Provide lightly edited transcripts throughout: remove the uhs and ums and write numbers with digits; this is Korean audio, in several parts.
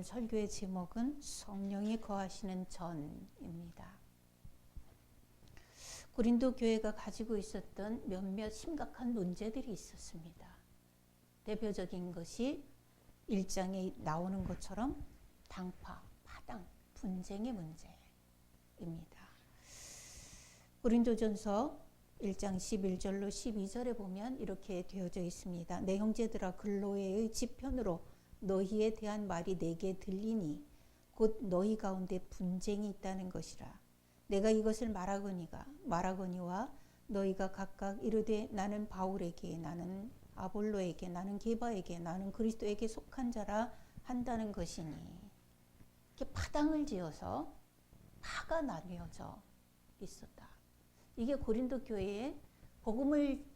오늘 설교의 제목은 성령이 거하시는 전입니다. 고린도 교회가 가지고 있었던 몇몇 심각한 문제들이 있었습니다. 대표적인 것이 1장에 나오는 것처럼 당파, 파당, 분쟁의 문제입니다. 고린도전서 1장 11절로 12절에 보면 이렇게 되어져 있습니다. 내 형제들아, 글로에의 지편으로 너희에 대한 말이 내게 들리니 곧 너희 가운데 분쟁이 있다는 것이라. 내가 이것을 말하거니와 너희가 각각 이르되 나는 바울에게, 나는 아볼로에게, 나는 게바에게, 나는 그리스도에게 속한 자라 한다는 것이니. 이렇게 파당을 지어서 파가 나뉘어져 있었다. 이게 고린도 교회에 복음을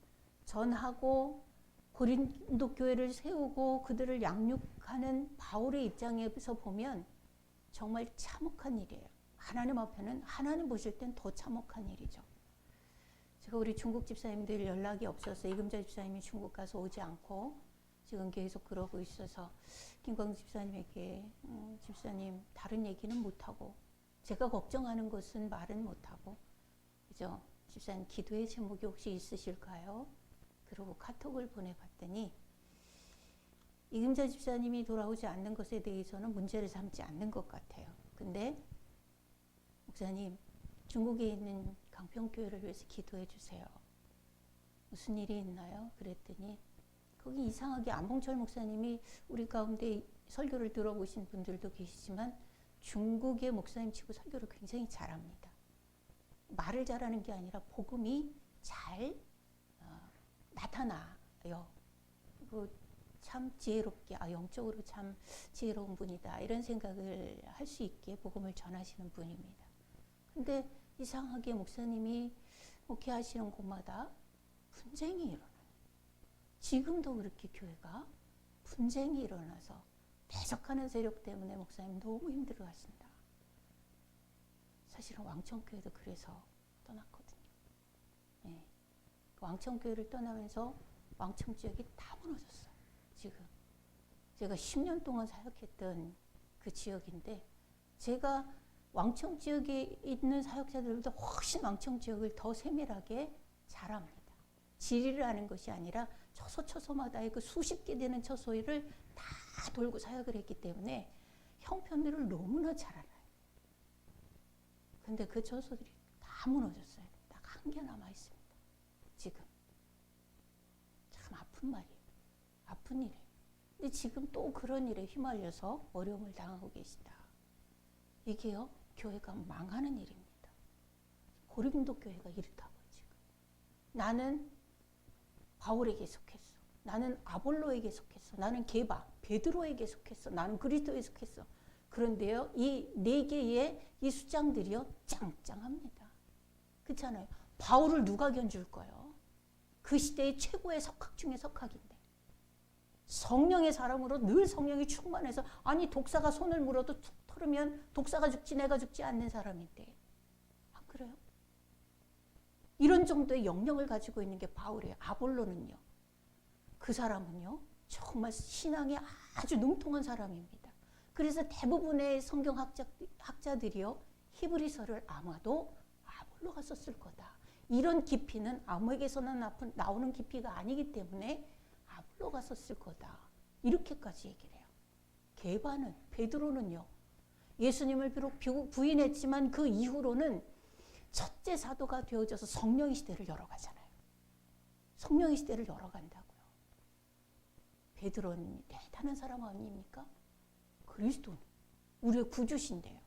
전하고 고린도 교회를 세우고 그들을 양육하는 바울의 입장에서 보면 정말 참혹한 일이에요. 하나님 앞에는, 하나님 보실 땐 더 참혹한 일이죠. 제가 우리 중국 집사님들 연락이 없어서 이금자 집사님이 중국 가서 오지 않고 지금 계속 그러고 있어서 김광 집사님에게 집사님 다른 얘기는 못하고, 제가 걱정하는 것은 말은 못하고, 그죠? 집사님 기도의 제목이 혹시 있으실까요? 그러고 카톡을 보내봤더니 이금자 집사님이 돌아오지 않는 것에 대해서는 문제를 삼지 않는 것 같아요. 근데 목사님, 중국에 있는 강평교회를 위해서 기도해 주세요. 무슨 일이 있나요? 그랬더니 거기 이상하게 안봉철 목사님이 우리 가운데 설교를 들어보신 분들도 계시지만 중국의 목사님 치고 설교를 굉장히 잘합니다. 말을 잘하는 게 아니라 복음이 잘 나타나요. 참 지혜롭게, 영적으로 참 지혜로운 분이다, 이런 생각을 할 수 있게 복음을 전하시는 분입니다. 근데 이상하게 목사님이 목회하시는 곳마다 분쟁이 일어나요. 지금도 그렇게 교회가 분쟁이 일어나서 배석하는 세력 때문에 목사님 너무 힘들어하신다. 사실은 왕청교회도 그래서 떠났거든요. 네. 왕청교회를 떠나면서 왕청 지역이 다 무너졌어요. 지금 제가 10년 동안 사역했던 그 지역인데, 제가 왕청 지역에 있는 사역자들보다 훨씬 왕청 지역을 더 세밀하게 잘 압니다. 지리를 아는 것이 아니라 처소마다의 그 수십 개 되는 처소를 다 돌고 사역을 했기 때문에 형편들을 너무나 잘 알아요. 근데 그 처소들이 다 무너졌어요. 딱 한 개 남아 있습니다. 지금 참 아픈 말이에요. 아픈 일이에요. 근데 지금 또 그런 일에 휘말려서 어려움을 당하고 계시다. 이게요, 교회가 망하는 일입니다. 고린도 교회가 이렇다고요. 지금 나는 바울에게 속했어, 나는 아볼로에게 속했어, 나는 게바, 베드로에게 속했어, 나는 그리스도에 속했어. 그런데요, 이 네 개의 이 수장들이요 짱짱합니다. 그렇잖아요. 바울을 누가 견줄까요? 그 시대의 최고의 석학 중에 석학인데, 성령의 사람으로 늘 성령이 충만해서, 아니 독사가 손을 물어도 툭 털으면 독사가 죽지 내가 죽지 않는 사람인데, 안 그래요? 이런 정도의 영령을 가지고 있는 게 바울이에요. 아볼로는요, 그 사람은요 정말 신앙에 아주 능통한 사람입니다. 그래서 대부분의 성경 학자들이요 히브리서를 아마도 아볼로가 썼을 거다, 이런 깊이는 아무에게서나 나오는 깊이가 아니기 때문에 아볼로가 썼을 거다, 이렇게까지 얘기를 해요. 게바는, 베드로는요 예수님을 비록 부인했지만 그 이후로는 첫째 사도가 되어져서 성령의 시대를 열어가잖아요. 성령의 시대를 열어간다고요. 베드로는 대단한 사람 아닙니까? 그리스도는 우리의 구주신데요.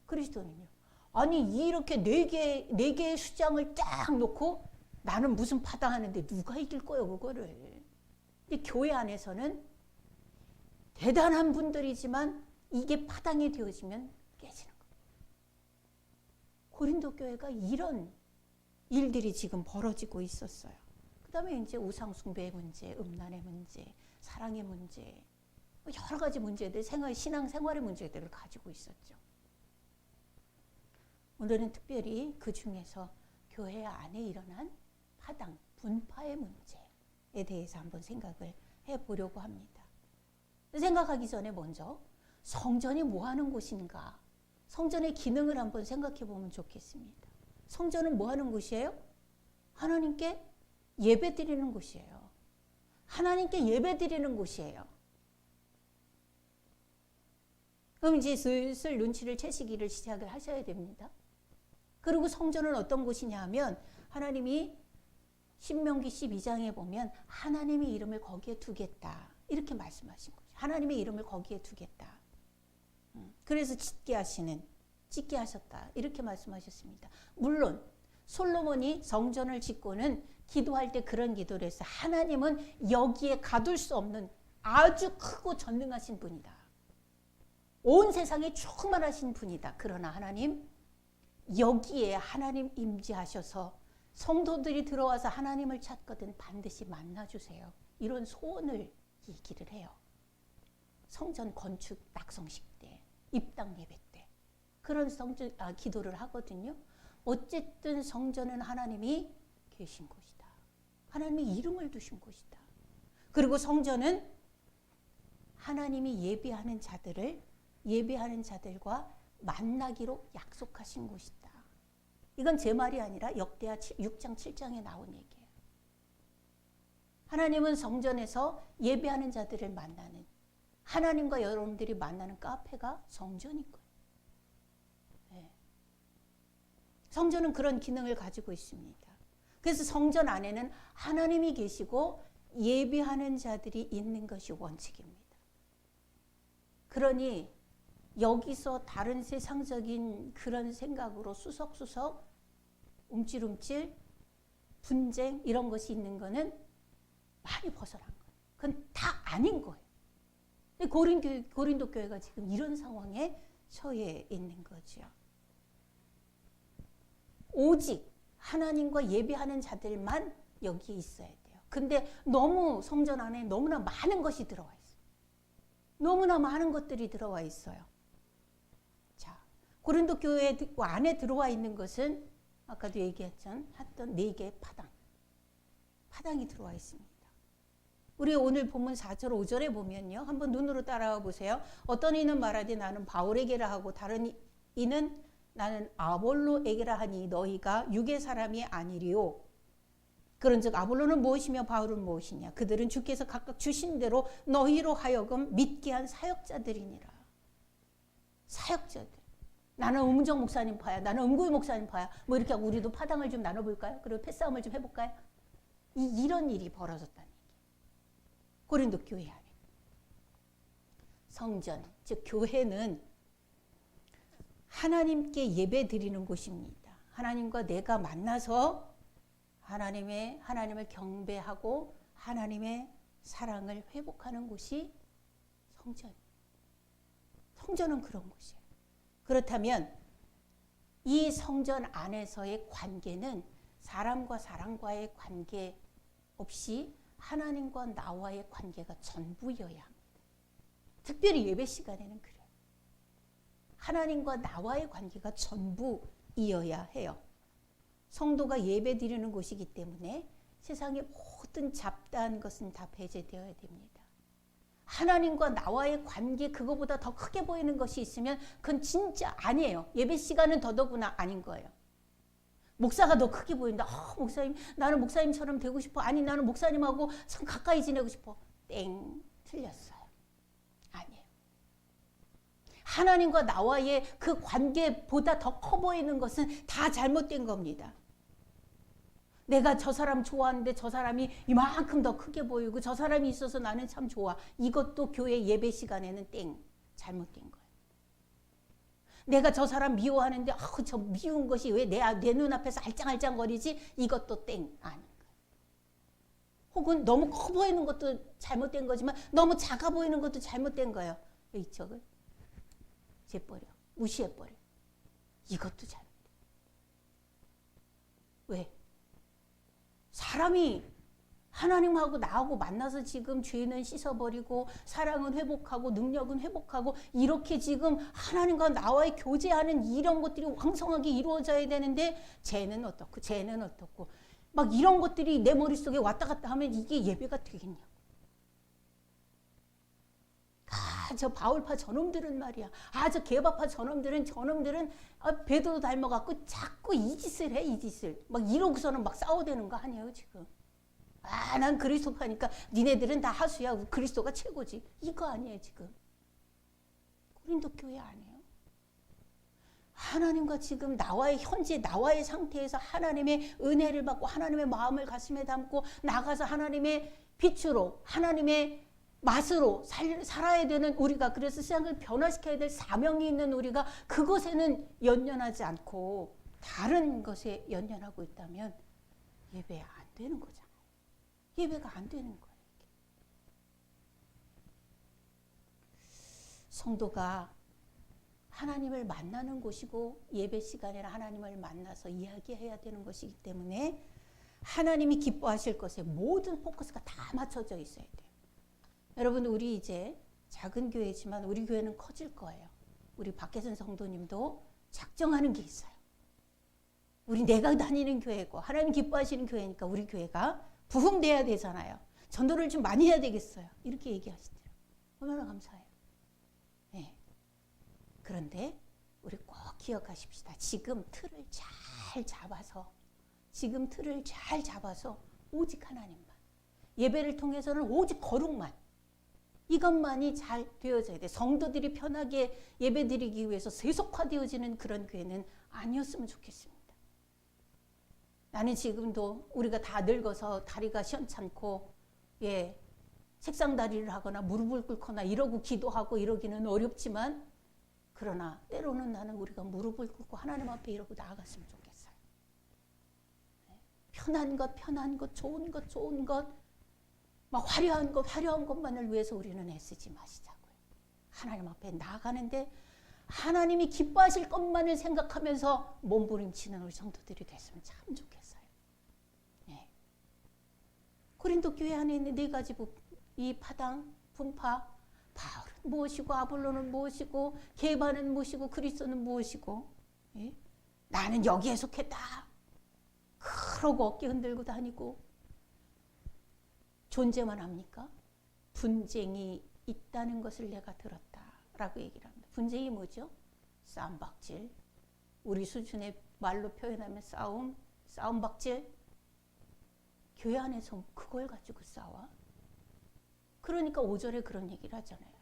그리스도는요, 아니 이렇게 네 개의 수장을 딱 놓고 나는 무슨 파당하는데 누가 이길 거예요 그거를. 근데 교회 안에서는 대단한 분들이지만 이게 파당이 되어지면 깨지는 거예요. 고린도 교회가 이런 일들이 지금 벌어지고 있었어요. 그 다음에 이제 우상숭배의 문제, 음란의 문제, 사랑의 문제, 여러 가지 문제들, 신앙생활의 문제들을 가지고 있었죠. 오늘은 특별히 그 중에서 교회 안에 일어난 파당, 분파의 문제에 대해서 한번 생각을 해보려고 합니다. 생각하기 전에 먼저 성전이 뭐 하는 곳인가? 성전의 기능을 한번 생각해 보면 좋겠습니다. 성전은 뭐 하는 곳이에요? 하나님께 예배 드리는 곳이에요. 하나님께 예배 드리는 곳이에요. 그럼 이제 슬슬 눈치를 채시기를 시작을 하셔야 됩니다. 그리고 성전은 어떤 곳이냐 하면 하나님이 신명기 12장에 보면 하나님의 이름을 거기에 두겠다. 이렇게 말씀하신 거죠. 하나님의 이름을 거기에 두겠다. 그래서 짓게 하셨다. 이렇게 말씀하셨습니다. 물론 솔로몬이 성전을 짓고는 기도할 때 그런 기도를 했어요. 하나님은 여기에 가둘 수 없는 아주 크고 전능하신 분이다. 온 세상에 충만하신 분이다. 그러나 하나님, 여기에 하나님 임재하셔서 성도들이 들어와서 하나님을 찾거든 반드시 만나주세요. 이런 소원을 얘기를 해요. 성전 건축 낙성식 때, 입당 예배 때 그런 기도를 하거든요. 어쨌든 성전은 하나님이 계신 곳이다. 하나님이 이름을 두신 곳이다. 그리고 성전은 하나님이 예배하는 자들과 만나기로 약속하신 곳이다. 이건 제 말이 아니라 역대하 6장 7장에 나온 얘기예요. 하나님은 성전에서 예배하는 자들을 만나는, 하나님과 여러분들이 만나는 카페가 성전인 거예요. 네. 성전은 그런 기능을 가지고 있습니다. 그래서 성전 안에는 하나님이 계시고 예배하는 자들이 있는 것이 원칙입니다. 그러니 여기서 다른 세상적인 그런 생각으로 수석수석, 움찔움찔, 분쟁 이런 것이 있는 거는 많이 벗어난 거예요. 그건 다 아닌 거예요. 고린도 교회가 지금 이런 상황에 처해 있는 거죠. 오직 하나님과 예배하는 자들만 여기에 있어야 돼요. 근데 너무 성전 안에 너무나 많은 것이 들어와 있어요. 너무나 많은 것들이 들어와 있어요. 자, 고린도 교회 안에 들어와 있는 것은 아까도 얘기했던 4개의 파당이 들어와 있습니다. 우리 오늘 본문 4절 5절에 보면요. 한번 눈으로 따라와 보세요. 어떤 이는 말하되 나는 바울에게라 하고 다른 이는 나는 아볼로에게라 하니 너희가 육의 사람이 아니리요. 그런즉 아볼로는 무엇이며 바울은 무엇이냐. 그들은 주께서 각각 주신 대로 너희로 하여금 믿게 한 사역자들이니라. 사역자들. 나는 음정 목사님 파야. 나는 음구의 목사님 파야. 뭐 이렇게 하고 우리도 파당을 좀 나눠볼까요? 그리고 패싸움을 좀 해볼까요? 이런 일이 벌어졌다는 얘기예요. 고린도 교회 안에. 성전, 즉 교회는 하나님께 예배 드리는 곳입니다. 하나님과 내가 만나서 하나님을 경배하고 하나님의 사랑을 회복하는 곳이 성전이에요. 성전은 그런 곳이에요. 그렇다면 이 성전 안에서의 관계는 사람과 사람과의 관계 없이 하나님과 나와의 관계가 전부여야 합니다. 특별히 예배 시간에는 그래요. 하나님과 나와의 관계가 전부이어야 해요. 성도가 예배 드리는 곳이기 때문에 세상의 모든 잡다한 것은 다 배제되어야 됩니다. 하나님과 나와의 관계, 그거보다 더 크게 보이는 것이 있으면 그건 진짜 아니에요. 예배 시간은 더더구나 아닌 거예요. 목사가 더 크게 보인다. 목사님, 나는 목사님처럼 되고 싶어. 아니, 나는 목사님하고 참 가까이 지내고 싶어. 땡, 틀렸어요. 아니에요. 하나님과 나와의 그 관계보다 더 커 보이는 것은 다 잘못된 겁니다. 내가 저 사람 좋아하는데 저 사람이 이만큼 더 크게 보이고 저 사람이 있어서 나는 참 좋아. 이것도 교회 예배 시간에는 땡, 잘못된 거예요. 내가 저 사람 미워하는데 저 미운 것이 왜 내 눈앞에서 알짱알짱거리지? 이것도 땡, 아닌 거예요. 혹은 너무 커 보이는 것도 잘못된 거지만 너무 작아 보이는 것도 잘못된 거예요. 이쪽을 재버려, 무시해버려. 이것도 잘못돼. 왜? 사람이 하나님하고 나하고 만나서 지금 죄는 씻어버리고 사랑은 회복하고 능력은 회복하고 이렇게 지금 하나님과 나와의 교제하는 이런 것들이 왕성하게 이루어져야 되는데 쟤는 어떻고 막 이런 것들이 내 머릿속에 왔다 갔다 하면 이게 예배가 되겠냐고. 저 바울파 저놈들은 말이야. 저 게바파 저놈들은 베드로 닮아갖고 자꾸 이 짓을 해, 이 짓을. 막 이러고서는 막 싸워대는 거 아니에요, 지금. 난 그리스도파니까 니네들은 다 하수야. 그리스도가 최고지. 이거 아니에요, 지금. 고린도 교회 아니에요. 하나님과 지금 현재 나와의 상태에서 하나님의 은혜를 받고 하나님의 마음을 가슴에 담고 나가서 하나님의 빛으로 하나님의 맛으로 살아야 되는 우리가, 그래서 세상을 변화시켜야 될 사명이 있는 우리가 그것에는 연연하지 않고 다른 것에 연연하고 있다면 예배 안 되는 거잖아요. 예배가 안 되는 거예요. 성도가 하나님을 만나는 곳이고 예배 시간에는 하나님을 만나서 이야기해야 되는 것이기 때문에 하나님이 기뻐하실 것에 모든 포커스가 다 맞춰져 있어야 돼요. 여러분, 우리 이제 작은 교회지만 우리 교회는 커질 거예요. 우리 박혜선 성도님도 작정하는 게 있어요. 내가 다니는 교회고 하나님 기뻐하시는 교회니까 우리 교회가 부흥돼야 되잖아요. 전도를 좀 많이 해야 되겠어요. 이렇게 얘기하시더라고요. 얼마나 감사해요. 네. 그런데 우리 꼭 기억하십시다. 지금 틀을 잘 잡아서 오직 하나님만, 예배를 통해서는 오직 거룩만, 이것만이 잘 되어져야 돼. 성도들이 편하게 예배드리기 위해서 세속화되어지는 그런 교회는 아니었으면 좋겠습니다. 나는 지금도 우리가 다 늙어서 다리가 시원찮고 책상 다리를 하거나 무릎을 꿇거나 이러고 기도하고 이러기는 어렵지만, 그러나 때로는 나는 우리가 무릎을 꿇고 하나님 앞에 이러고 나아갔으면 좋겠어요. 편한 것, 좋은 것, 막 화려한 것만을 위해서 우리는 애쓰지 마시자고요. 하나님 앞에 나아가는데 하나님이 기뻐하실 것만을 생각하면서 몸부림치는 우리 성도들이 됐으면 참 좋겠어요. 네. 고린도 교회 안에 있는 4가지 이 파당, 분파, 바울은 무엇이고 아볼로는 무엇이고 게바는 무엇이고 그리스도는 무엇이고, 나는 여기에 속했다 그러고 어깨 흔들고 다니고 존재만 합니까? 분쟁이 있다는 것을 내가 들었다라고 얘기를 합니다. 분쟁이 뭐죠? 싸움박질. 우리 수준의 말로 표현하면 싸움박질. 교회 안에서 그걸 가지고 싸워? 그러니까 5절에 그런 얘기를 하잖아요.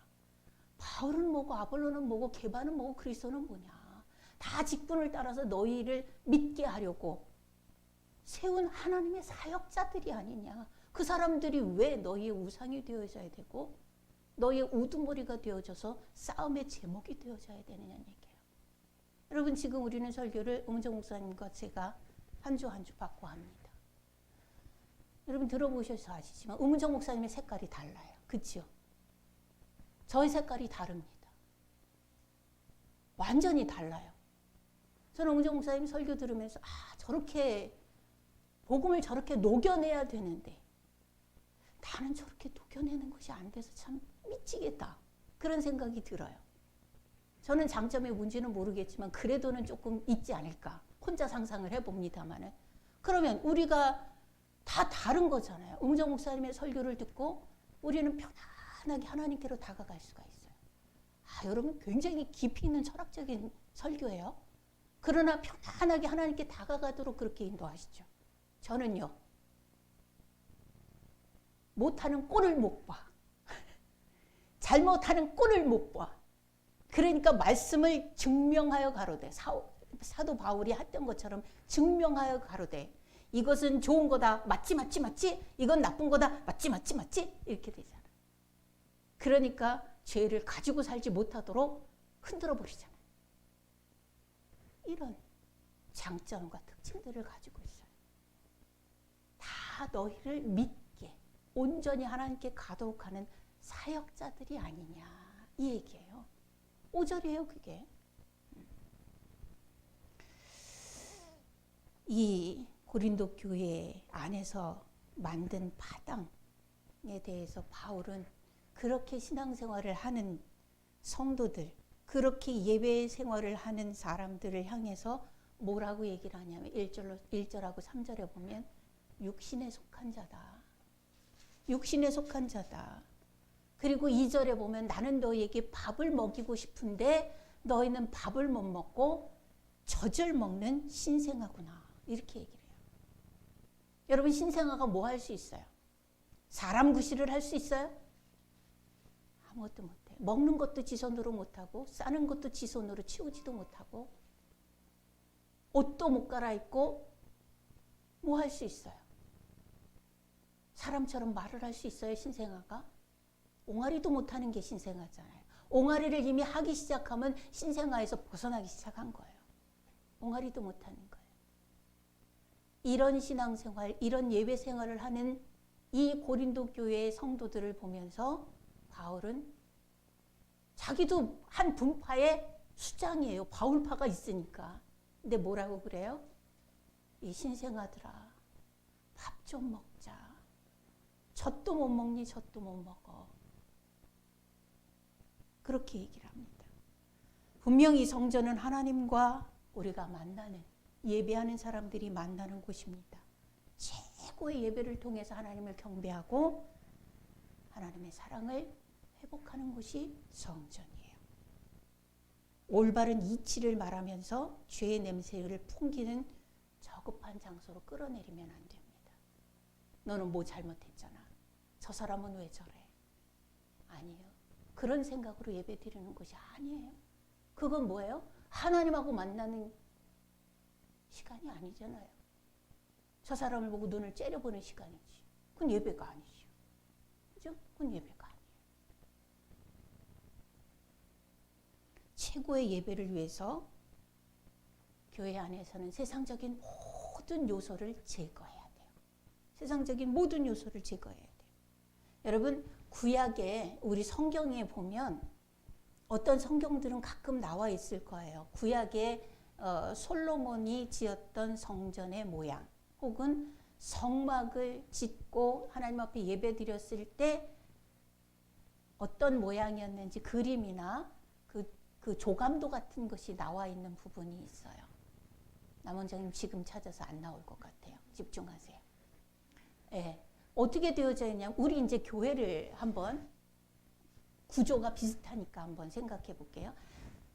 바울은 뭐고 아볼로는 뭐고 게바는 뭐고 그리스도는 뭐냐. 다 직분을 따라서 너희를 믿게 하려고 세운 하나님의 사역자들이 아니냐. 그 사람들이 왜 너희의 우상이 되어져야 되고 너희의 우두머리가 되어져서 싸움의 제목이 되어져야 되느냐는 얘기예요. 여러분, 지금 우리는 설교를 음정 목사님과 제가 한 주 한 주 받고 합니다. 여러분 들어보셔서 아시지만 음정 목사님의 색깔이 달라요. 그렇죠? 저의 색깔이 다릅니다. 완전히 달라요. 저는 음정 목사님 설교 들으면서 저렇게 복음을 저렇게 녹여내야 되는데 나는 저렇게 녹여내는 것이 안 돼서 참 미치겠다. 그런 생각이 들어요. 저는 장점의 문제는 모르겠지만 그래도는 조금 있지 않을까. 혼자 상상을 해봅니다만은. 그러면 우리가 다 다른 거잖아요. 음정 목사님의 설교를 듣고 우리는 편안하게 하나님께로 다가갈 수가 있어요. 여러분 굉장히 깊이 있는 철학적인 설교예요. 그러나 편안하게 하나님께 다가가도록 그렇게 인도하시죠. 저는요. 못하는 꼴을 못 봐. 잘못하는 꼴을 못 봐. 그러니까 말씀을 증명하여 가로되, 사도 바울이 했던 것처럼 증명하여 가로되, 이것은 좋은 거다. 맞지. 이건 나쁜 거다. 맞지. 이렇게 되잖아요. 그러니까 죄를 가지고 살지 못하도록 흔들어 버리잖아요. 이런 장점과 특징들을 가지고 있어요. 다 너희를 믿게 온전히 하나님께 가도록 하는 사역자들이 아니냐, 이 얘기예요. 5절이에요 그게. 이 고린도 교회 안에서 만든 파당에 대해서 바울은 그렇게 신앙생활을 하는 성도들, 그렇게 예배 생활을 하는 사람들을 향해서 뭐라고 얘기를 하냐면 1절하고 3절에 보면 육신에 속한 자다. 육신에 속한 자다. 그리고 2절에 보면 나는 너희에게 밥을 먹이고 싶은데 너희는 밥을 못 먹고 젖을 먹는 신생아구나. 이렇게 얘기를 해요. 여러분, 신생아가 뭐 할 수 있어요? 사람 구실을 할 수 있어요? 아무것도 못해. 먹는 것도 지 손으로 못하고 싸는 것도 지 손으로 치우지도 못하고 옷도 못 갈아입고 뭐 할 수 있어요? 사람처럼 말을 할 수 있어요, 신생아가? 옹알이도 못하는 게 신생아잖아요. 옹알이를 이미 하기 시작하면 신생아에서 벗어나기 시작한 거예요. 옹알이도 못하는 거예요. 이런 신앙생활, 이런 예배 생활을 하는 이 고린도 교회의 성도들을 보면서 바울은 자기도 한 분파의 수장이에요. 바울파가 있으니까. 근데 뭐라고 그래요? 이 신생아들아, 밥 좀 먹자. 젖도 못 먹니? 젖도 못 먹어. 그렇게 얘기를 합니다. 분명히 성전은 하나님과 우리가 만나는, 예배하는 사람들이 만나는 곳입니다. 최고의 예배를 통해서 하나님을 경배하고 하나님의 사랑을 회복하는 곳이 성전이에요. 올바른 이치를 말하면서 죄의 냄새를 풍기는 저급한 장소로 끌어내리면 안 됩니다. 너는 뭐 잘못했잖아. 저 사람은 왜 저래? 아니에요. 그런 생각으로 예배 드리는 것이 아니에요. 그건 뭐예요? 하나님하고 만나는 시간이 아니잖아요. 저 사람을 보고 눈을 째려보는 시간이지. 그건 예배가 아니죠. 그죠? 그건 예배가 아니에요. 최고의 예배를 위해서 교회 안에서는 세상적인 모든 요소를 제거해야 돼요. 세상적인 모든 요소를 제거해야 돼요. 여러분, 구약에 우리 성경에 보면 어떤 성경들은 가끔 나와 있을 거예요. 구약에 솔로몬이 지었던 성전의 모양, 혹은 성막을 짓고 하나님 앞에 예배 드렸을 때 어떤 모양이었는지 그림이나 그 조감도 같은 것이 나와 있는 부분이 있어요. 남원장님 지금 찾아서 안 나올 것 같아요. 집중하세요. 예. 어떻게 되어져 있냐면, 우리 이제 교회를 한번, 구조가 비슷하니까 한번 생각해 볼게요.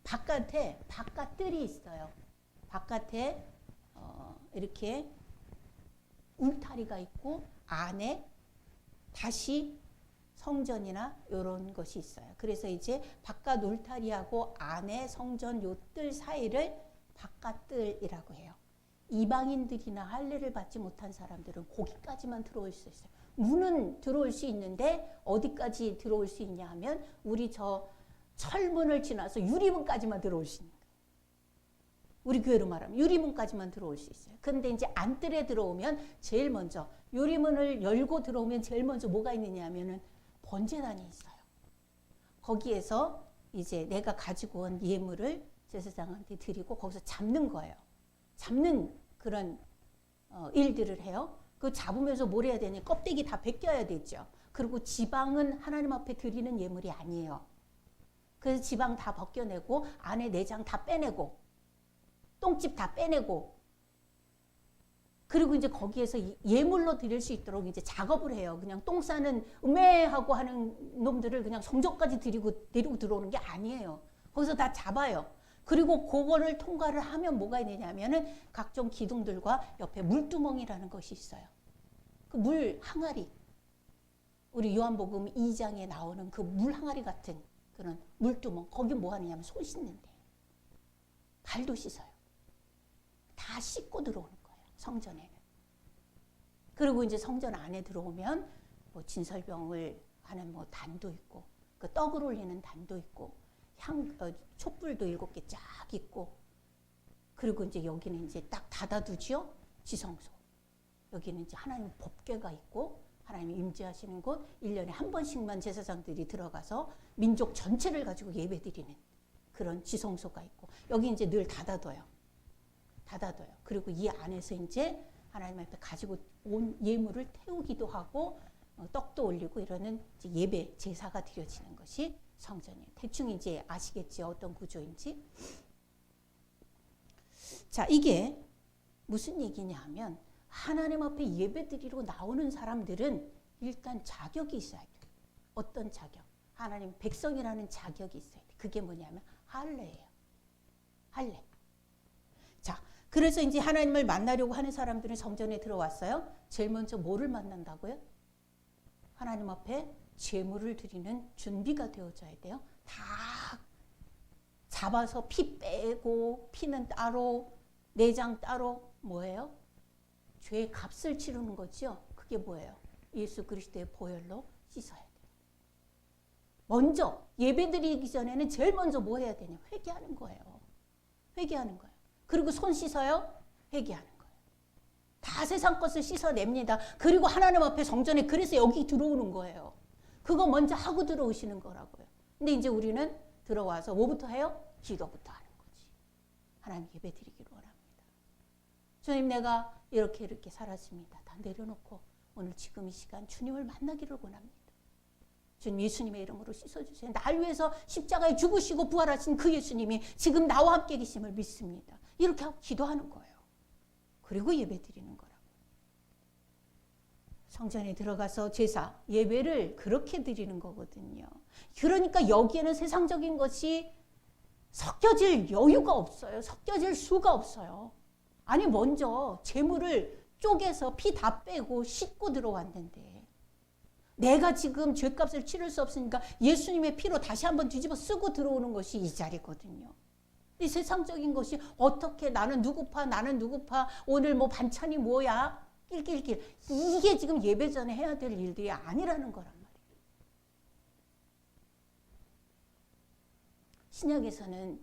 바깥에 바깥뜰이 있어요. 바깥에 이렇게 울타리가 있고 안에 다시 성전이나 이런 것이 있어요. 그래서 이제 바깥 울타리하고 안에 성전 요 뜰 사이를 바깥뜰이라고 해요. 이방인들이나 할례를 받지 못한 사람들은 거기까지만 들어올 수 있어요. 문은 들어올 수 있는데 어디까지 들어올 수 있냐 하면 우리 저 철문을 지나서 유리문까지만 들어올 수 있는 거예요. 우리 교회로 말하면 유리문까지만 들어올 수 있어요. 그런데 이제 안뜰에 들어오면 제일 먼저 유리문을 열고 들어오면 제일 먼저 뭐가 있느냐 하면은 번제단이 있어요. 거기에서 이제 내가 가지고 온 예물을 제사장한테 드리고 거기서 잡는 거예요. 잡는 그런 일들을 해요. 그 잡으면서 뭘 해야 되냐? 껍데기 다 벗겨야 되죠. 그리고 지방은 하나님 앞에 드리는 예물이 아니에요. 그래서 지방 다 벗겨내고 안에 내장 다 빼내고 똥집 다 빼내고, 그리고 이제 거기에서 예물로 드릴 수 있도록 이제 작업을 해요. 그냥 똥 싸는 음해하고 하는 놈들을 그냥 성전까지 데리고 들어오는 게 아니에요. 거기서 다 잡아요. 그리고 그거를 통과를 하면 뭐가 있느냐면은 각종 기둥들과 옆에 물두멍이라는 것이 있어요. 그 물 항아리, 우리 요한복음 2장에 나오는 그 물 항아리 같은 그런 물두멍, 거기 뭐 하느냐면 손 씻는데 발도 씻어요. 다 씻고 들어오는 거예요, 성전에는. 그리고 이제 성전 안에 들어오면 뭐 진설병을 하는 뭐 단도 있고, 그 떡을 올리는 단도 있고, 촛불도 7개 쫙 있고, 그리고 이제 여기는 이제 딱 닫아두죠, 지성소. 여기는 이제 하나님 법궤가 있고 하나님이 임재하시는 곳, 1년에 한 번씩만 제사장들이 들어가서 민족 전체를 가지고 예배드리는 그런 지성소가 있고, 여기 이제 늘 닫아둬요. 그리고 이 안에서 이제 하나님 앞에 가지고 온 예물을 태우기도 하고 떡도 올리고 이러는 이제 예배, 제사가 드려지는 것이 성전이에요. 대충 이제 아시겠죠? 어떤 구조인지. 자, 이게 무슨 얘기냐 하면, 하나님 앞에 예배 드리러 나오는 사람들은 일단 자격이 있어야 돼요. 어떤 자격? 하나님 백성이라는 자격이 있어야 돼. 그게 뭐냐면 할례예요. 할례. 자, 그래서 이제 하나님을 만나려고 하는 사람들은 성전에 들어왔어요. 제일 먼저 뭐를 만난다고요? 하나님 앞에 제물을 드리는 준비가 되어져야 돼요. 다 잡아서 피 빼고, 피는 따로, 내장 따로, 뭐예요? 죄의 값을 치르는 거죠. 그게 뭐예요? 예수 그리스도의 보혈로 씻어야 돼요. 먼저 예배 드리기 전에는 제일 먼저 뭐 해야 되냐? 회개하는 거예요. 회개하는 거예요. 그리고 손 씻어요? 회개하는 거예요. 다 세상 것을 씻어냅니다. 그리고 하나님 앞에 성전에 그래서 여기 들어오는 거예요. 그거 먼저 하고 들어오시는 거라고요. 근데 이제 우리는 들어와서 뭐부터 해요? 기도부터 하는 거지. 하나님 예배 드리기를 원합니다. 주님, 내가 이렇게 살았습니다. 다 내려놓고 오늘 지금 이 시간 주님을 만나기를 원합니다. 주님, 예수님의 이름으로 씻어주세요. 날 위해서 십자가에 죽으시고 부활하신 그 예수님이 지금 나와 함께 계심을 믿습니다. 이렇게 하고 기도하는 거예요. 그리고 예배 드리는 거라고. 성전에 들어가서 제사, 예배를 그렇게 드리는 거거든요. 그러니까 여기에는 세상적인 것이 섞여질 여유가 없어요. 섞여질 수가 없어요. 아니, 먼저 재물을 쪼개서 피 다 빼고 씻고 들어왔는데 내가 지금 죄값을 치를 수 없으니까 예수님의 피로 다시 한번 뒤집어 쓰고 들어오는 것이 이 자리거든요. 이 세상적인 것이 어떻게 나는 누구파 오늘 뭐 반찬이 뭐야 낄낄낄, 이게 지금 예배 전에 해야 될 일들이 아니라는 거란 말이에요. 신약에서는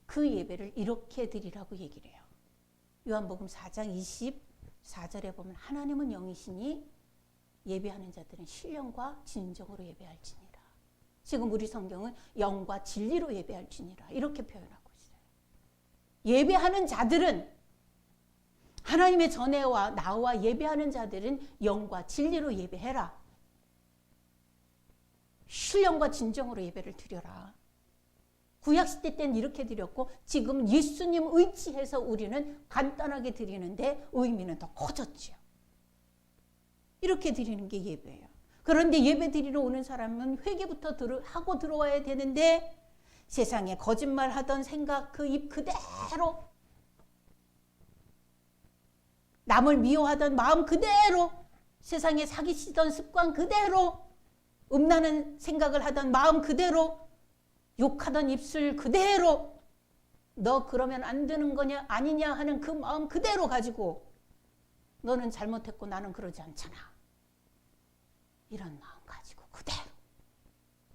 그 예배를 이렇게 드리라고 얘기를 해요. 요한복음 4장 24절에 보면 하나님은 영이시니 예배하는 자들은 신령과 진정으로 예배할지니라. 지금 우리 성경은 영과 진리로 예배할지니라 이렇게 표현하고 있어요. 예배하는 자들은, 하나님의 전에와 나와 예배하는 자들은 영과 진리로 예배해라. 신령과 진정으로 예배를 드려라. 구약시대 때는 이렇게 드렸고 지금 예수님 의지해서 우리는 간단하게 드리는데 의미는 더 커졌죠. 이렇게 드리는 게 예배예요. 그런데 예배 드리러 오는 사람은 회개부터 하고 들어와야 되는데 세상에 거짓말하던 생각 그 입 그대로, 남을 미워하던 마음 그대로, 세상에 사기치던 습관 그대로, 음란한 생각을 하던 마음 그대로, 욕하던 입술 그대로, 너 그러면 안 되는 거냐 아니냐 하는 그 마음 그대로 가지고 너는 잘못했고 나는 그러지 않잖아. 이런 마음 가지고 그대로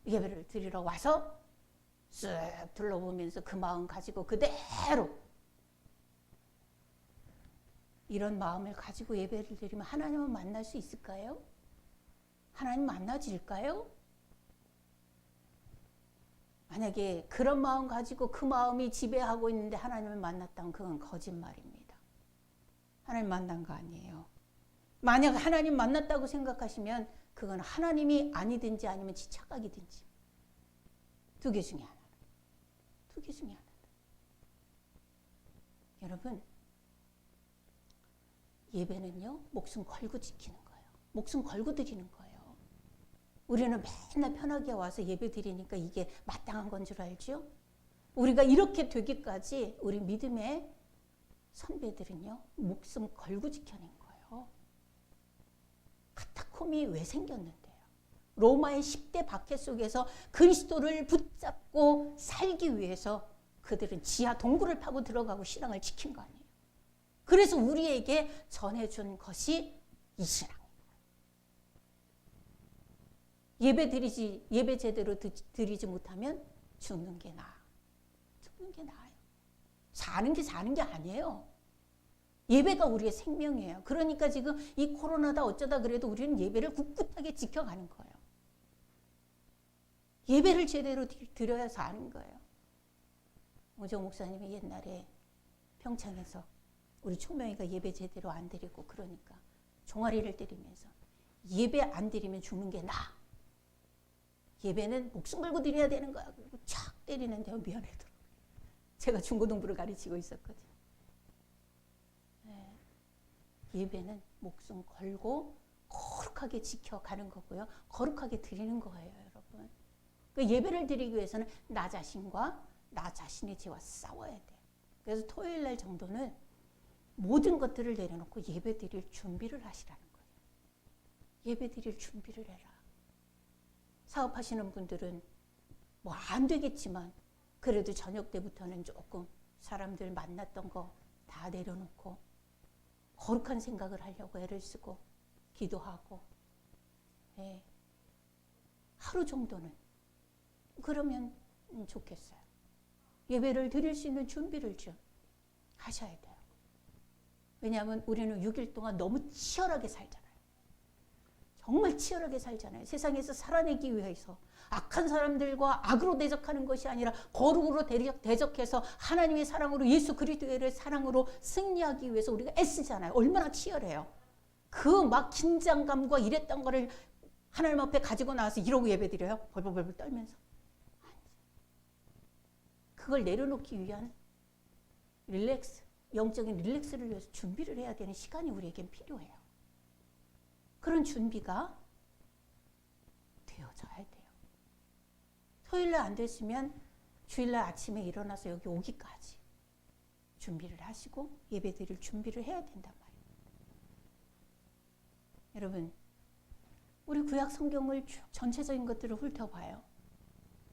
예배를 드리러 와서 쓱 둘러보면서 그 마음 가지고 그대로 이런 마음을 가지고 예배를 드리면 하나님을 만날 수 있을까요? 하나님 만나질까요? 만약에 그런 마음 가지고 그 마음이 지배하고 있는데 하나님을 만났다면 그건 거짓말입니다. 하나님 만난 거 아니에요. 만약 하나님 만났다고 생각하시면 그건 하나님이 아니든지 아니면 지 착각이든지 두 개 중에 하나. 두 개 중에 하나. 여러분, 예배는요 목숨 걸고 지키는 거예요. 목숨 걸고 드리는 거예요. 우리는 맨날 편하게 와서 예배 드리니까 이게 마땅한 건 줄 알죠? 우리가 이렇게 되기까지 우리 믿음의 선배들은요 목숨 걸고 지켜낸 거예요. 카타콤이 왜 생겼는데요? 로마의 10대 박해 속에서 그리스도를 붙잡고 살기 위해서 그들은 지하 동굴을 파고 들어가고 신앙을 지킨 거 아니에요. 그래서 우리에게 전해준 것이 이 신앙. 예배 제대로 드리지 못하면 죽는 게 나아. 죽는 게 나아요. 사는 게 아니에요. 예배가 우리의 생명이에요. 그러니까 지금 이 코로나다 어쩌다 그래도 우리는 예배를 꿋꿋하게 지켜가는 거예요. 예배를 제대로 드려야 사는 거예요. 오정 목사님이 옛날에 평창에서 우리 총명이가 예배 제대로 안 드리고 그러니까 종아리를 때리면서 예배 안 드리면 죽는 게 나아. 예배는 목숨 걸고 드려야 되는 거야. 그리고 착 때리는데 미안하더라고요. 제가 중고등부를 가르치고 있었거든요. 네. 예배는 목숨 걸고 거룩하게 지켜가는 거고요. 거룩하게 드리는 거예요, 여러분. 그 예배를 드리기 위해서는 나 자신과 나 자신의 죄와 싸워야 돼. 그래서 토요일 날 정도는 모든 것들을 내려놓고 예배 드릴 준비를 하시라는 거예요. 예배 드릴 준비를 해라. 사업하시는 분들은 뭐 안 되겠지만 그래도 저녁 때부터는 조금 사람들 만났던 거 다 내려놓고 거룩한 생각을 하려고 애를 쓰고 기도하고, 예. 하루 정도는 그러면 좋겠어요. 예배를 드릴 수 있는 준비를 좀 하셔야 돼요. 왜냐하면 우리는 6일 동안 너무 치열하게 살잖아요. 정말 치열하게 살잖아요. 세상에서 살아내기 위해서 악한 사람들과 악으로 대적하는 것이 아니라 거룩으로 대적해서 하나님의 사랑으로 예수 그리스도의 사랑으로 승리하기 위해서 우리가 애쓰잖아요. 얼마나 치열해요. 그 막 긴장감과 이랬던 거를 하나님 앞에 가지고 나와서 이러고 예배드려요? 벌벌벌 떨면서. 그걸 내려놓기 위한 영적인 릴렉스를 위해서 준비를 해야 되는 시간이 우리에겐 필요해요. 그런 준비가 되어져야 돼요. 토요일날 안 됐으면 주일날 아침에 일어나서 여기 오기까지 준비를 하시고 예배 드릴 준비를 해야 된단 말이에요. 여러분, 우리 구약 성경을 쭉 전체적인 것들을 훑어봐요.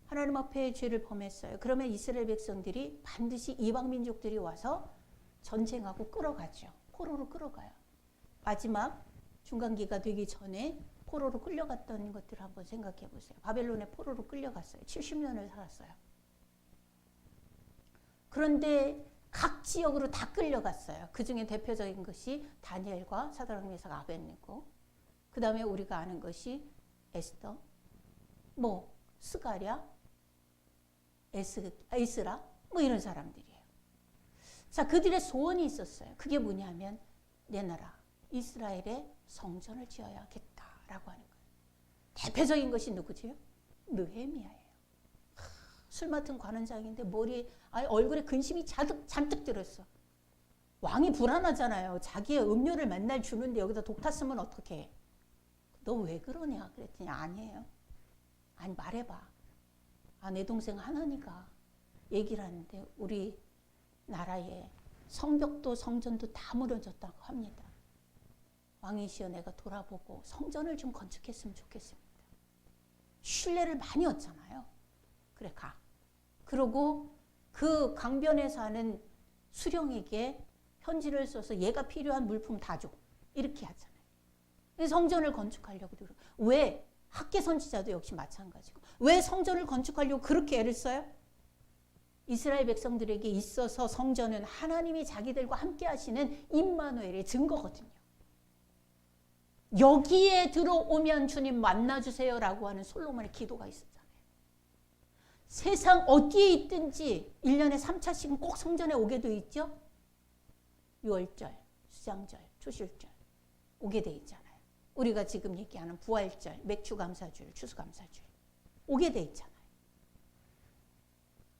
하나님 앞에 죄를 범했어요. 그러면 이스라엘 백성들이 반드시 이방 민족들이 와서 전쟁하고 끌어가죠. 포로로 끌어가요. 마지막 중간기가 되기 전에 포로로 끌려갔던 것들을 한번 생각해 보세요. 바벨론에 포로로 끌려갔어요. 70년을 살았어요. 그런데 각 지역으로 다 끌려갔어요. 그 중에 대표적인 것이 다니엘과 사드락 메삭 아벳네고, 그 다음에 우리가 아는 것이 에스더, 스가랴, 에스라, 이런 사람들이에요. 자, 그들의 소원이 있었어요. 그게 뭐냐면 내 나라 이스라엘의 성전을 지어야겠다라고 하는 거예요. 대표적인 것이 누구지요? 느헤미야예요. 술 맡은 관원장인데 얼굴에 근심이 잔뜩 들었어. 왕이 불안하잖아요. 자기의 음료를 맨날 주는데 여기다 독 탔으면 어떡해? 너 왜 그러냐? 그랬더니 아니에요. 아니 말해봐. 내 동생 하나니가 얘기를 하는데 우리 나라에 성벽도 성전도 다 무너졌다고 합니다. 왕이시여 내가 돌아보고 성전을 좀 건축했으면 좋겠습니다. 신뢰를 많이 얻잖아요. 그래 가. 그러고 그 강변에 사는 수령에게 편지를 써서 얘가 필요한 물품 다 줘. 이렇게 하잖아요. 성전을 건축하려고 들어. 왜? 학계 선지자도 역시 마찬가지고. 왜 성전을 건축하려고 그렇게 애를 써요? 이스라엘 백성들에게 있어서 성전은 하나님이 자기들과 함께 하시는 임마누엘의 증거거든요. 여기에 들어오면 주님 만나주세요라고 하는 솔로몬의 기도가 있었잖아요. 세상 어디에 있든지 1년에 3차씩은 꼭 성전에 오게 돼 있죠. 유월절, 수장절, 초실절 오게 돼 있잖아요. 우리가 지금 얘기하는 부활절, 맥주감사절, 추수감사절 오게 돼 있잖아요.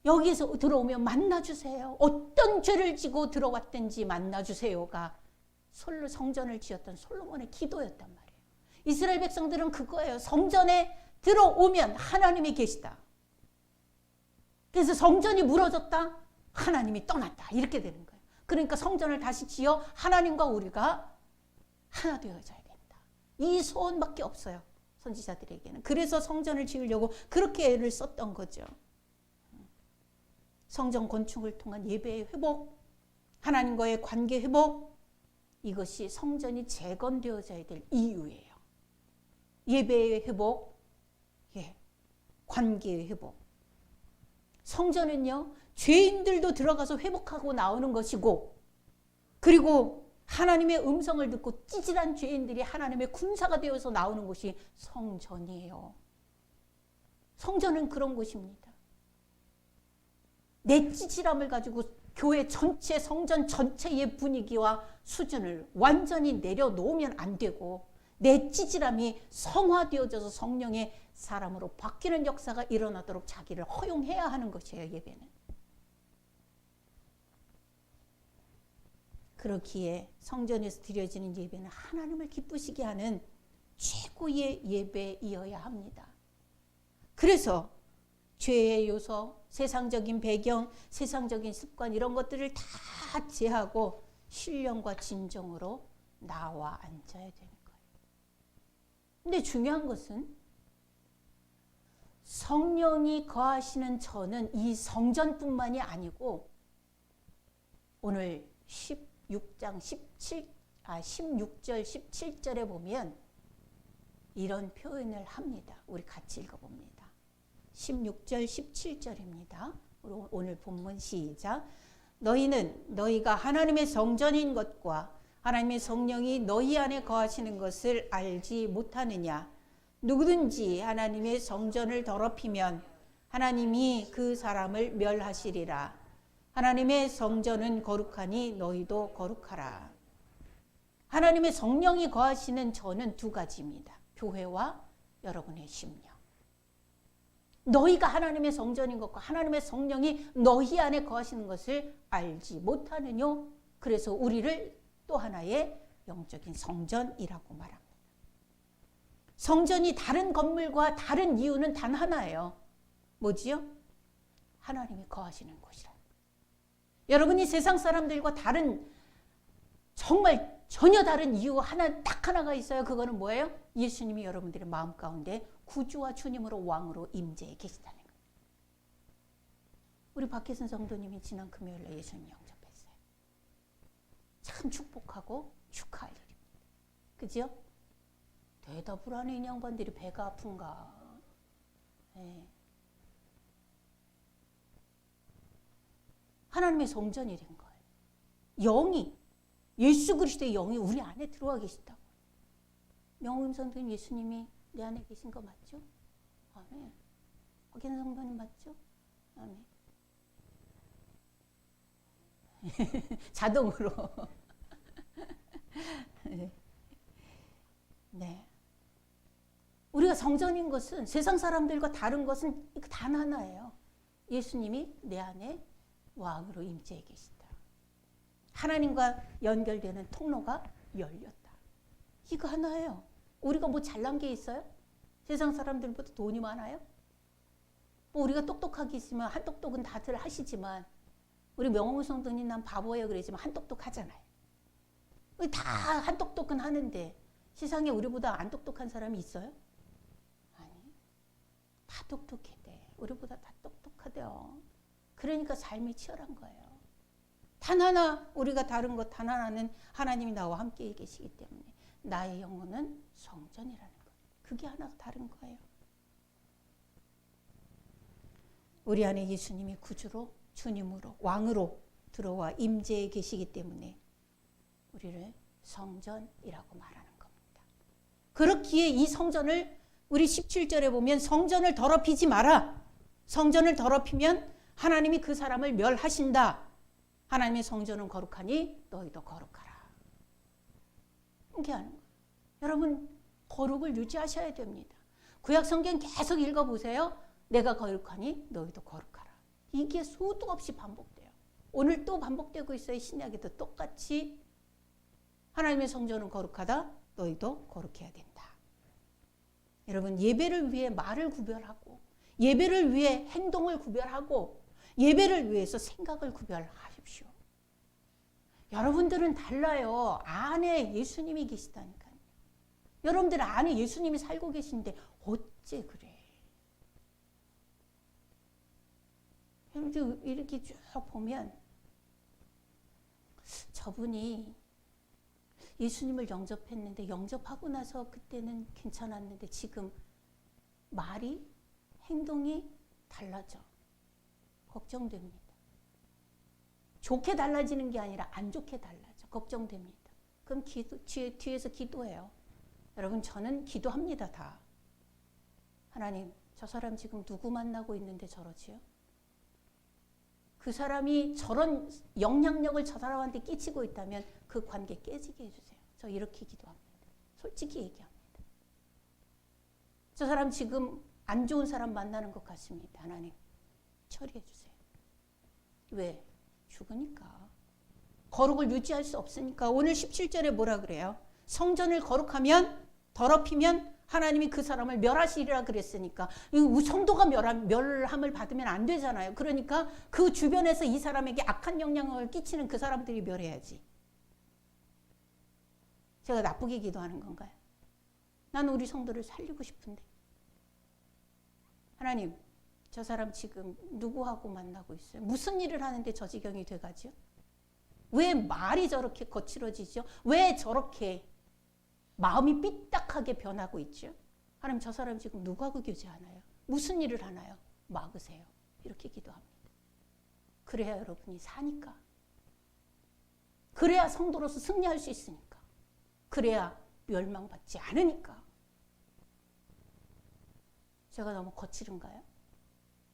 여기서 들어오면 만나주세요. 어떤 죄를 지고 들어왔든지 만나주세요가 성전을 지었던 솔로몬의 기도였단 말이에요. 이스라엘 백성들은 그거예요. 성전에 들어오면 하나님이 계시다. 그래서 성전이 무너졌다. 하나님이 떠났다. 이렇게 되는 거예요. 그러니까 성전을 다시 지어 하나님과 우리가 하나 되어져야 된다. 이 소원밖에 없어요. 선지자들에게는. 그래서 성전을 지으려고 그렇게 애를 썼던 거죠. 성전 건축을 통한 예배의 회복, 하나님과의 관계 회복, 이것이 성전이 재건되어져야 될 이유예요. 예배의 회복, 관계의 회복. 성전은요, 죄인들도 들어가서 회복하고 나오는 것이고, 그리고 하나님의 음성을 듣고 찌질한 죄인들이 하나님의 군사가 되어서 나오는 곳이 성전이에요. 성전은 그런 곳입니다. 내 찌질함을 가지고 교회 전체, 성전 전체의 분위기와 수준을 완전히 내려놓으면 안 되고, 내 찌질함이 성화되어져서 성령의 사람으로 바뀌는 역사가 일어나도록 자기를 허용해야 하는 것이에요, 예배는. 그렇기에 성전에서 드려지는 예배는 하나님을 기쁘시게 하는 최고의 예배이어야 합니다. 그래서 죄의 요소, 세상적인 배경, 세상적인 습관 이런 것들을 다 제하고 신령과 진정으로 나와 앉아야 되는 거예요. 근데 중요한 것은 성령이 거하시는 저는 이 성전뿐만이 아니고 오늘 16절 17절에 보면 이런 표현을 합니다. 우리 같이 읽어봅니다. 16절 17절입니다. 오늘 본문 시작. 너희는 너희가 하나님의 성전인 것과 하나님의 성령이 너희 안에 거하시는 것을 알지 못하느냐. 누구든지 하나님의 성전을 더럽히면 하나님이 그 사람을 멸하시리라. 하나님의 성전은 거룩하니 너희도 거룩하라. 하나님의 성령이 거하시는 저는 두 가지입니다. 교회와 여러분의 심령. 너희가 하나님의 성전인 것과 하나님의 성령이 너희 안에 거하시는 것을 알지 못하느뇨. 그래서 우리를 또 하나의 영적인 성전이라고 말합니다. 성전이 다른 건물과 다른 이유는 단 하나예요. 뭐지요? 하나님이 거하시는 곳이라. 여러분이 세상 사람들과 다른 정말 전혀 다른 이유 딱 하나가 있어요. 그거는 뭐예요? 예수님이 여러분들의 마음 가운데 구주와 주님으로 왕으로 임재해 계시다는 거예요. 우리 박혜선 성도님이 지난 금요일에 예수님 영접했어요. 참 축복하고 축하할 일입니다. 그죠? 대답을 하는 이 양반들이 배가 아픈가. 네. 하나님의 성전이 된 거예요. 영이, 예수 그리스도의 영이 우리 안에 들어와 계시다고. 명훈 성도님 예수님이 내 안에 계신 거 맞죠? 아멘. 박혜선 성도님 맞죠? 아멘. 자동으로. 네. 우리가 성전인 것은 세상 사람들과 다른 것은 단 하나예요. 예수님이 내 안에 왕으로 임재해 계시다. 하나님과 연결되는 통로가 열렸다. 이거 하나예요. 우리가 뭐 잘난 게 있어요? 세상 사람들보다 돈이 많아요? 뭐 우리가 똑똑하게 있으면 한똑똑은 다들 하시지만 우리 명호 성도님 난 바보예요 그러지만 한똑똑 하잖아요. 다 한똑똑은 하는데 세상에 우리보다 안 똑똑한 사람이 있어요? 아니. 다 똑똑해 돼. 우리보다 다 똑똑하대요. 그러니까 삶이 치열한 거예요. 단 하나 우리가 다른 것 단 하나는 하나님이 나와 함께 계시기 때문에 나의 영혼은 성전이라는 거예요. 그게 하나가 다른 거예요. 우리 안에 예수님이 구주로 주님으로 왕으로 들어와 임재해 계시기 때문에 우리를 성전이라고 말하는 겁니다. 그렇기에 이 성전을 우리 17절에 보면 성전을 더럽히지 마라. 성전을 더럽히면 하나님이 그 사람을 멸하신다. 하나님의 성전은 거룩하니 너희도 거룩하라. 이렇게 하는 거예요. 여러분 거룩을 유지하셔야 됩니다. 구약 성경 계속 읽어보세요. 내가 거룩하니 너희도 거룩하라. 이게 수도 없이 반복돼요. 오늘 또 반복되고 있어요. 신약에도 똑같이 하나님의 성전은 거룩하다. 너희도 거룩해야 된다. 여러분 예배를 위해 말을 구별하고 예배를 위해 행동을 구별하고 예배를 위해서 생각을 구별하십시오. 여러분들은 달라요. 안에 예수님이 계시다니까요. 여러분들 안에 예수님이 살고 계신데 어째 그래. 이렇게 쭉 보면 저분이 예수님을 영접했는데 영접하고 나서 그때는 괜찮았는데 지금 말이 행동이 달라져. 걱정됩니다. 좋게 달라지는 게 아니라 안 좋게 달라져. 걱정됩니다. 그럼 뒤에서 기도해요. 여러분 저는 기도합니다. 다. 하나님 저 사람 지금 누구 만나고 있는데 저러지요? 그 사람이 저런 영향력을 저 사람한테 끼치고 있다면 그 관계 깨지게 해주세요. 저 이렇게 기도합니다. 솔직히 얘기합니다. 저 사람 지금 안 좋은 사람 만나는 것 같습니다. 하나님 처리해 주세요. 왜? 죽으니까. 거룩을 유지할 수 없으니까. 오늘 17절에 뭐라 그래요? 성전을 거룩하면 더럽히면 하나님이 그 사람을 멸하시리라 그랬으니까 성도가 멸함을 받으면 안 되잖아요. 그러니까 그 주변에서 이 사람에게 악한 영향을 끼치는 그 사람들이 멸해야지. 제가 나쁘게 기도하는 건가요? 나는 우리 성도를 살리고 싶은데. 하나님, 저 사람 지금 누구하고 만나고 있어요? 무슨 일을 하는데 저 지경이 돼가지요? 왜 말이 저렇게 거칠어지죠? 왜 저렇게 마음이 삐딱하게 변하고 있죠? 하나님, 저 사람 지금 누구하고 교제하나요? 무슨 일을 하나요? 막으세요. 이렇게 기도합니다. 그래야 여러분이 사니까. 그래야 성도로서 승리할 수 있으니까. 그래야 멸망받지 않으니까. 제가 너무 거칠은가요?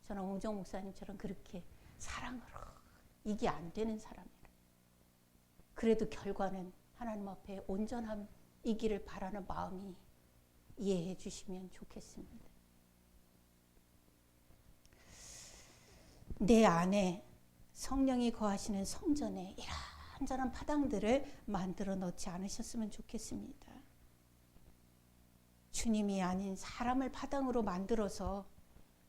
저는 홍정 목사님처럼 그렇게 사랑으로 이게 안 되는 사람이에요. 그래도 결과는 하나님 앞에 온전함이기를 바라는 마음이 이해해 주시면 좋겠습니다. 내 안에 성령이 거하시는 성전에 이런저런 파당들을 만들어 놓지 않으셨으면 좋겠습니다. 주님이 아닌 사람을 파당으로 만들어서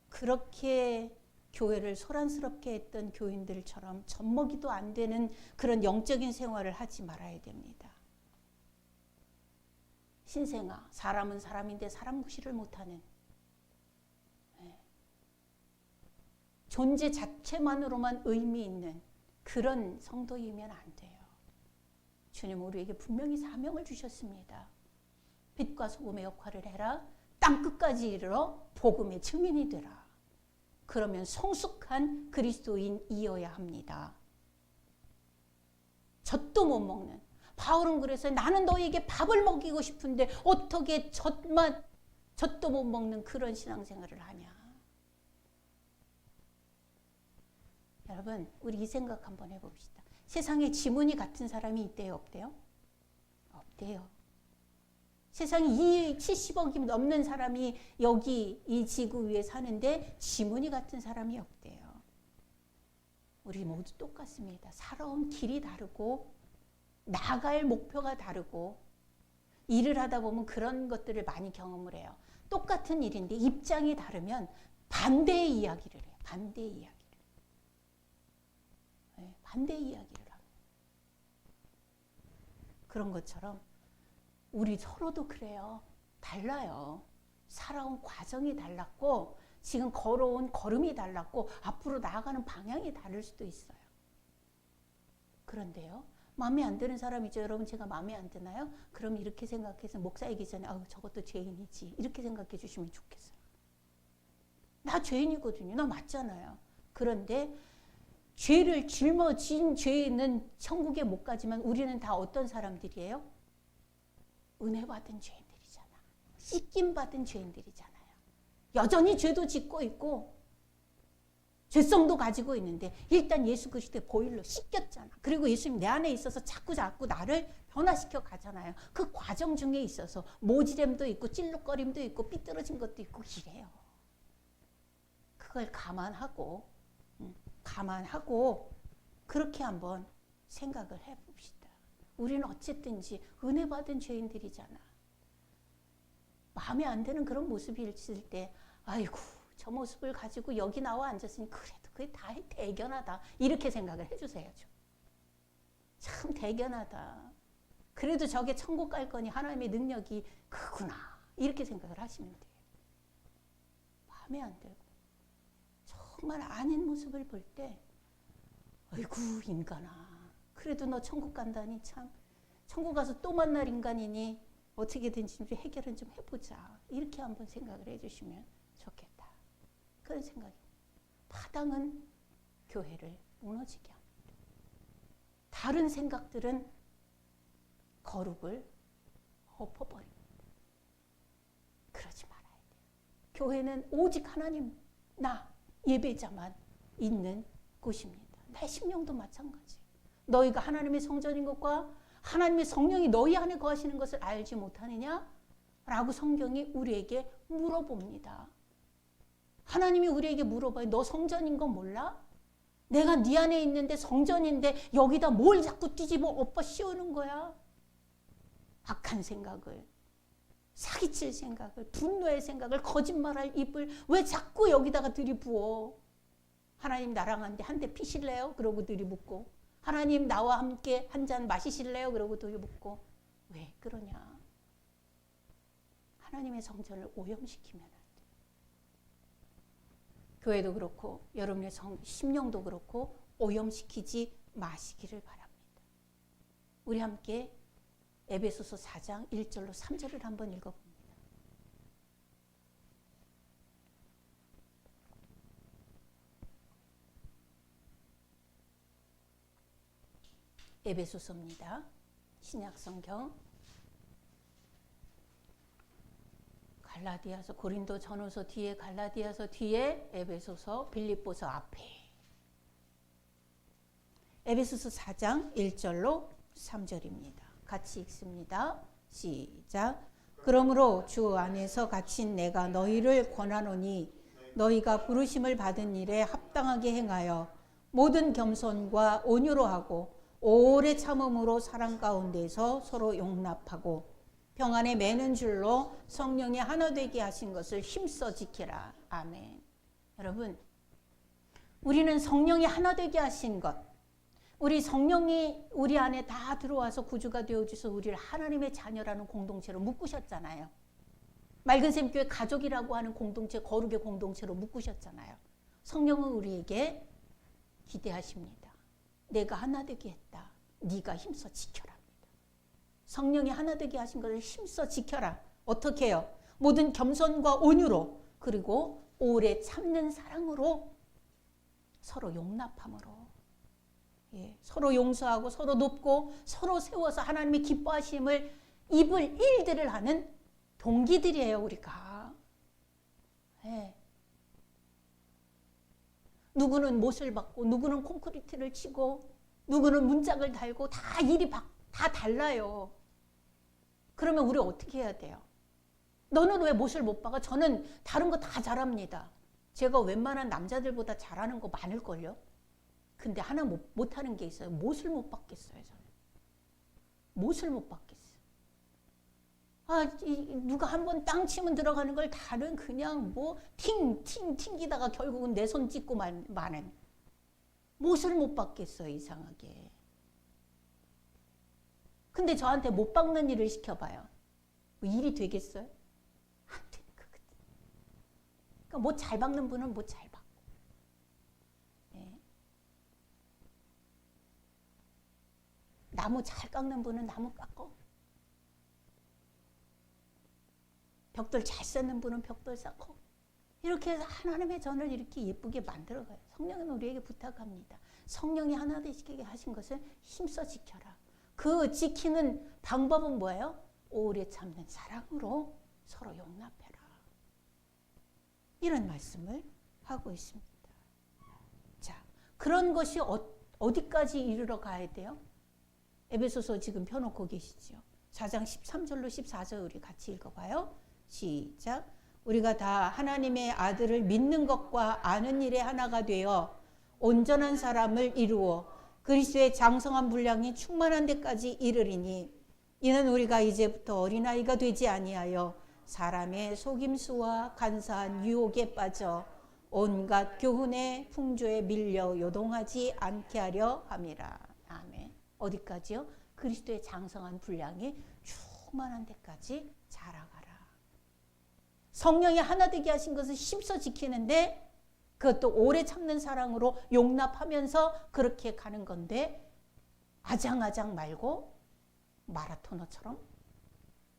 그렇게 교회를 소란스럽게 했던 교인들처럼 젖먹이도 안 되는 그런 영적인 생활을 하지 말아야 됩니다. 신생아, 사람은 사람인데 사람 무시를 못하는 존재 자체만으로만 의미 있는 그런 성도이면 안 돼요. 주님 우리에게 분명히 사명을 주셨습니다. 빛과 소금의 역할을 해라. 땅끝까지 이르러 복음의 증인이 되라. 그러면 성숙한 그리스도인이어야 합니다. 젖도 못 먹는. 바울은 그래서 나는 너에게 밥을 먹이고 싶은데 어떻게 젖도 못 먹는 그런 신앙생활을 하냐. 여러분 우리 이 생각 한번 해봅시다. 세상에 지문이 같은 사람이 있대요, 없대요? 없대요. 세상에 70억이 넘는 사람이 여기 이 지구 위에 사는데 지문이 같은 사람이 없대요. 우리 모두 똑같습니다. 살아온 길이 다르고 나갈 목표가 다르고 일을 하다 보면 그런 것들을 많이 경험을 해요. 똑같은 일인데 입장이 다르면 반대의 이야기를 해요. 반대의 이야기를. 네, 반대의 이야기를 합니다. 그런 것처럼 우리 서로도 그래요. 달라요. 살아온 과정이 달랐고 지금 걸어온 걸음이 달랐고 앞으로 나아가는 방향이 다를 수도 있어요. 그런데요. 마음에 안 드는 사람이죠. 여러분 제가 마음에 안 드나요? 그럼 이렇게 생각해서 목사이기 전에 저것도 죄인이지. 이렇게 생각해 주시면 좋겠어요. 나 죄인이거든요. 나 맞잖아요. 그런데 죄를 짊어진 죄인은 천국에 못 가지만 우리는 다 어떤 사람들이에요? 은혜 받은 죄인들이잖아. 씻김 받은 죄인들이잖아요. 여전히 죄도 짓고 있고 죄성도 가지고 있는데 일단 예수 그리스도의 보혈로 씻겼잖아. 그리고 예수님 내 안에 있어서 자꾸 나를 변화시켜 가잖아요. 그 과정 중에 있어서 모지렘도 있고 찔룩거림도 있고 삐뚤어진 것도 있고 이래요. 그걸 감안하고 그렇게 한번 생각을 해봅시다. 우리는 어쨌든지 은혜 받은 죄인들이잖아. 마음에 안 드는 그런 모습이 있을 때 아이고 저 모습을 가지고 여기 나와 앉았으니 그래도 그게 다 대견하다. 이렇게 생각을 해주세요. 참 대견하다. 그래도 저게 천국 갈 거니 하나님의 능력이 크구나. 이렇게 생각을 하시면 돼요. 마음에 안 들고 정말 아닌 모습을 볼 때 아이고 인간아. 그래도 너 천국 간다니 참 천국 가서 또 만날 인간이니 어떻게든지 좀 해결은 좀 해보자. 이렇게 한번 생각을 해주시면 좋겠다. 그런 생각이. 파당은 교회를 무너지게 합니다. 다른 생각들은 거룩을 엎어버립니다. 그러지 말아야 돼요. 교회는 오직 하나님, 나, 예배자만 있는 곳입니다. 내 심령도 마찬가지예요. 너희가 하나님의 성전인 것과 하나님의 성령이 너희 안에 거하시는 것을 알지 못하느냐? 라고 성경이 우리에게 물어봅니다. 하나님이 우리에게 물어봐요. 너 성전인 거 몰라? 내가 네 안에 있는데 성전인데 여기다 뭘 자꾸 뒤집어 엎어 씌우는 거야? 악한 생각을 사기칠 생각을, 분노의 생각을, 거짓말할 입을 왜 자꾸 여기다가 들이부어? 하나님 나랑 한 대 피실래요? 그러고 들이붓고, 하나님 나와 함께 한 잔 마시실래요? 그러고 들이붓고. 왜 그러냐? 하나님의 성전을 오염시키면 안 돼. 교회도 그렇고 여러분의 심령도 그렇고 오염시키지 마시기를 바랍니다. 우리 함께 에베소서 4장 1절로 3절을 한번 읽어봅니다. 에베소서입니다. 신약성경 갈라디아서, 고린도 전후서 뒤에, 갈라디아서 뒤에, 에베소서, 빌립보서 앞에. 에베소서 4장 1절로 3절입니다. 같이 읽습니다. 시작. 그러므로 주 안에서 갇힌 내가 너희를 권하노니 너희가 부르심을 받은 일에 합당하게 행하여 모든 겸손과 온유로 하고 오래 참음으로 사랑 가운데서 서로 용납하고 평안에 매는 줄로 성령이 하나 되게 하신 것을 힘써 지키라. 아멘. 여러분, 우리는 성령이 하나 되게 하신 것, 우리 성령이 우리 안에 다 들어와서 구주가 되어주셔서 우리를 하나님의 자녀라는 공동체로 묶으셨잖아요. 맑은 샘교회 가족이라고 하는 공동체, 거룩의 공동체로 묶으셨잖아요. 성령은 우리에게 기대하십니다. 내가 하나 되게 했다. 네가 힘써 지켜라. 성령이 하나 되게 하신 것을 힘써 지켜라. 어떻게 해요? 모든 겸손과 온유로, 그리고 오래 참는 사랑으로, 서로 용납함으로, 서로 용서하고 서로 돕고 서로 세워서 하나님의 기뻐하심을 입을 일들을 하는 동기들이에요. 우리가. 누구는 못을 받고 누구는 콘크리트를 치고 누구는 문짝을 달고 다 일이 다 달라요. 그러면 우리 어떻게 해야 돼요? 너는 왜 못을 못 박아? 저는 다른 거 다 잘합니다. 제가 웬만한 남자들보다 잘하는 거 많을걸요? 근데 하나 못하는 게 있어요. 못을 못 박겠어요. 저는. 못을 못 박겠어요. 누가 한번 땅 치면 들어가는 걸 다른 그냥 튕기다가 결국은 내 손 찢고 마는. 못을 못 박겠어요. 이상하게. 근데 저한테 못 박는 일을 시켜봐요. 뭐 일이 되겠어요? 안 되니까. 그러니까 못 잘 박는 분은 못 잘 박고. 나무 잘 깎는 분은 나무 깎고. 벽돌 잘 쌓는 분은 벽돌 쌓고. 이렇게 해서 하나님의 전을 이렇게 예쁘게 만들어가요. 성령은 우리에게 부탁합니다. 성령이 하나 되시게 하신 것을 힘써 지켜라. 그 지키는 방법은 뭐예요? 오래 참는 사랑으로 서로 용납해라. 이런 말씀을 하고 있습니다. 자, 그런 것이 어디까지 이르러 가야 돼요? 에베소서 지금 펴놓고 계시죠. 4장 13절로 14절 우리 같이 읽어봐요. 시작. 우리가 다 하나님의 아들을 믿는 것과 아는 일에 하나가 되어 온전한 사람을 이루어 그리스도의 장성한 분량이 충만한 데까지 이르리니 이는 우리가 이제부터 어린아이가 되지 아니하여 사람의 속임수와 간사한 유혹에 빠져 온갖 교훈의 풍조에 밀려 요동하지 않게 하려 함이라. 아멘. 어디까지요? 그리스도의 장성한 분량이 충만한 데까지 자라가라. 성령이 하나 되게 하신 것을 힘써 지키는데 그것도 오래 참는 사랑으로 용납하면서 그렇게 가는 건데 아장아장 말고 마라토너처럼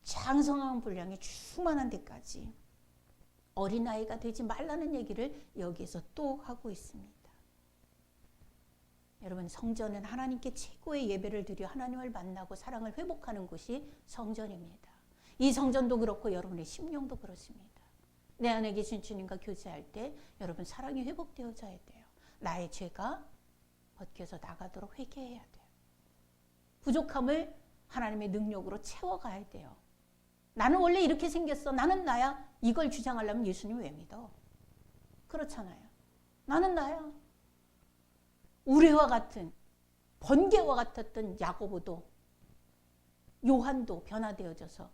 장성한 분량이 충만한 데까지 어린아이가 되지 말라는 얘기를 여기에서 또 하고 있습니다. 여러분, 성전은 하나님께 최고의 예배를 드려 하나님을 만나고 사랑을 회복하는 곳이 성전입니다. 이 성전도 그렇고 여러분의 심령도 그렇습니다. 내 안에 계신 주님과 교제할 때 여러분 사랑이 회복되어져야 돼요. 나의 죄가 벗겨져 나가도록 회개해야 돼요. 부족함을 하나님의 능력으로 채워가야 돼요. 나는 원래 이렇게 생겼어. 나는 나야. 이걸 주장하려면 예수님 왜 믿어? 그렇잖아요. 나는 나야. 우레와 같은 번개와 같았던 야고보도 요한도 변화되어져서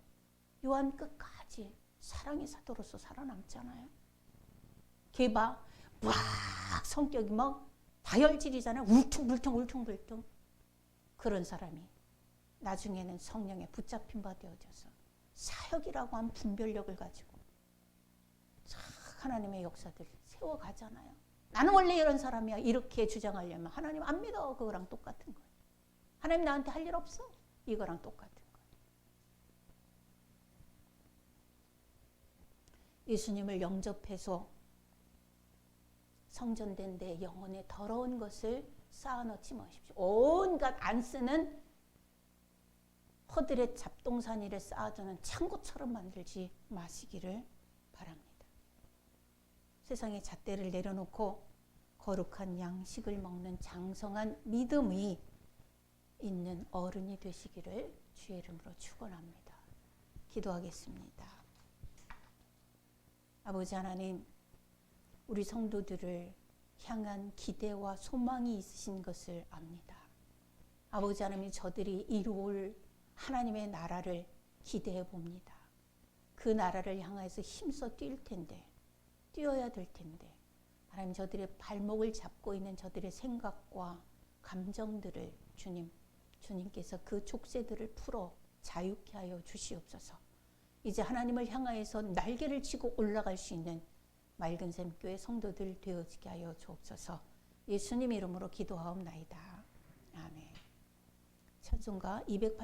요한 끝까지 끝까지 사랑의 사도로서 살아남잖아요. 걔 봐. 막 성격이 막 다혈질이잖아요. 울퉁불퉁. 그런 사람이 나중에는 성령에 붙잡힌 바 되어져서 사역이라고 한 분별력을 가지고 하나님의 역사들을 세워가잖아요. 나는 원래 이런 사람이야. 이렇게 주장하려면 하나님 안 믿어. 그거랑 똑같은 거예요. 하나님 나한테 할 일 없어. 이거랑 똑같은 거예요. 예수님을 영접해서 성전된 내 영혼에 더러운 것을 쌓아놓지 마십시오. 온갖 안 쓰는 허들의 잡동사니를 쌓아두는 창고처럼 만들지 마시기를 바랍니다. 세상의 잣대를 내려놓고 거룩한 양식을 먹는 장성한 믿음이 있는 어른이 되시기를 주의 이름으로 축원합니다. 기도하겠습니다. 아버지 하나님, 우리 성도들을 향한 기대와 소망이 있으신 것을 압니다. 아버지 하나님, 저들이 이루올 하나님의 나라를 기대해 봅니다. 그 나라를 향해서 힘써 뛸 텐데, 뛰어야 될 텐데, 하나님, 저들의 발목을 잡고 있는 저들의 생각과 감정들을 주님께서 그 족쇄들을 풀어 자유케 하여 주시옵소서. 이제 하나님을 향하여서 날개를 치고 올라갈 수 있는 맑은 샘교회 성도들 되어지게 하여 주옵소서. 예수님 이름으로 기도하옵나이다. 아멘. 찬송가 208